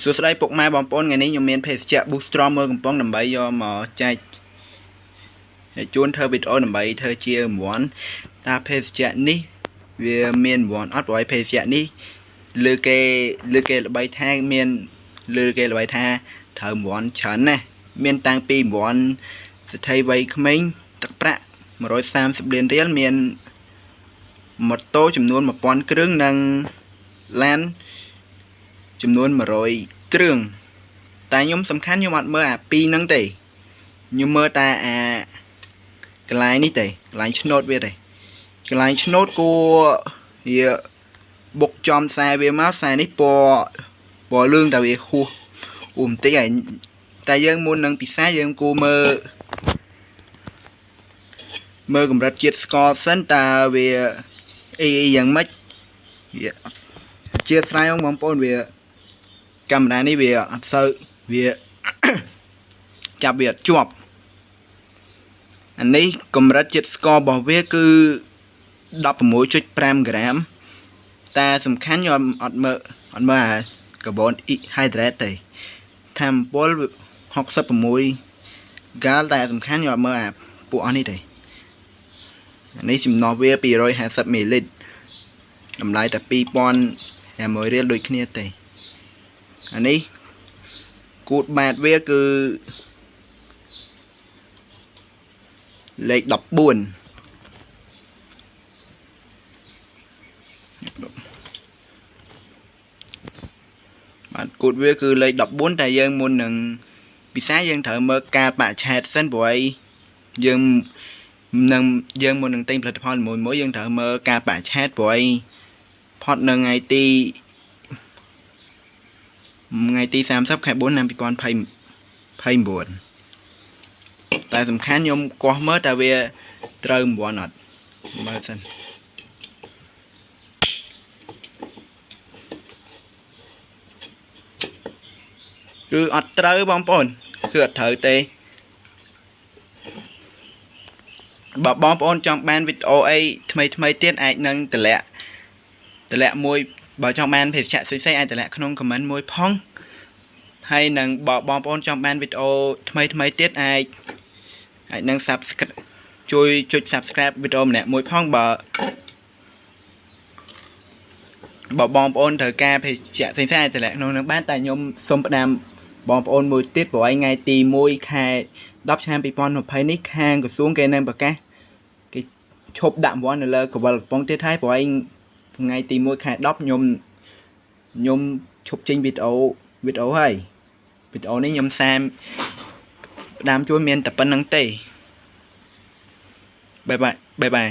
សួស្តីពុកម៉ែបងប្អូនថ្ងៃនេះខ្ញុំមានភេសជ្ជៈ Booster មួយកំប៉ុងដើម្បីយកមកចែកជូនធ្វើវីដេអូដើម្បីធ្វើជារង្វាន់ថាភេសជ្ជៈនេះវាមានរង្វាន់អត់ព្រោះភេសជ្ជៈនេះលើគេល្បីថាមានលើគេល្បីថាត្រូវរង្វាន់ច្រើនណាស់មានតាំងពីរង្វាន់សិទ្ធិវ័យក្មេងទឹកប្រាក់130លានរៀលមានម៉ូតូចំនួន1000គ្រឿងនិងឡានចំនួន100គ្រឿងតែខ្ញុំសំខាន់ខ្ញុំអត់មើលអាពីរហ្នឹងទេខ្ញុំមើលតែអាកន្លែងនេះទេកន្លែងឆ្នោតវាទេកន្លែងឆ្នោតគួរវាបុកចំខ្សែវាមកខ្សែនេះពណ៌លឿងតែវាហួសបន្តិចហើយតែយើងមុននឹងពិសាយើងគួរមើលកម្រិតជាតិស្ករសិនតើវាអីយ៉ាងម៉េចវាជាស្រ័យបងប្អូនវាកាមេរ៉ានេះវាអត់សូវវាចាប់វាអត់ជាប់អានេះកម្រិតជាតិស្កររបស់វាគឺ 16.5 ក្រាមតែសំខាន់ខ្ញុំអត់មើលអាកាបូនហៃដ្រេតទេថាមពល66ហ្គាល់តែសំខាន់ខ្ញុំអត់មើលអាពួកអស់នេះទេអានេះចំណុះវា250មីលីលីត្រតម្លៃតែ2000រៀលដូចគ្នាទេអានេះគូតបាតវាគឺលេខ14បាទគូតវាគឺលេខ14តែយើងមុននឹងពិសាយើងត្រូវមើលការបច្ឆេទសិនព្រោះអីយើងមុននឹងទិញផលិតផលមួយយើងត្រូវមើលការបច្ឆេទព្រោះអីផុតនៅថ្ងៃទី30 ខែ 4 ឆ្នាំ 2029តែសំខាន់ខ្ញុំកោះមើលតើវាត្រូវរង្វាន់អត់មើលសិនគឺអត់ត្រូវបងប្អូនគឺអត់ត្រូវទេបើបងប្អូនចង់បានវីដេអូអីថ្មីទៀតអាចនឹងតម្លាក់មួយបើចង់បានភេសជ្ជៈផ្សេងៗអាចតម្លាក់ក្នុង comment មួយផងហើយនឹងបើបងប្អូនចង់បានវីដេអូថ្មីទៀតអាចនឹង subscribe ជួយចុច subscribe វីដេអូម្នាក់មួយផងបើបងប្អូនត្រូវការភេសជ្ជៈផ្សេងៗអាចតម្លាក់ក្នុងនឹងបានតែខ្ញុំសូមផ្ដាំបងប្អូនមួយទៀតព្រោះថ្ងៃទី1 ខែ 10 ឆ្នាំ 2020 នេះខាងក្រសួងគេនឹងប្រកាសគេឈប់ដាក់រង្វាន់នៅលើកវលកំប៉ុងទៀតហើយព្រោះថ្ងៃទី1 ខែ 10 ខ្ញុំឈប់ចេញវីដេអូហើយវីដេអូនេះខ្ញុំផ្ដាំជួយមានតែប៉ុណ្្នឹងទេបាយបាយ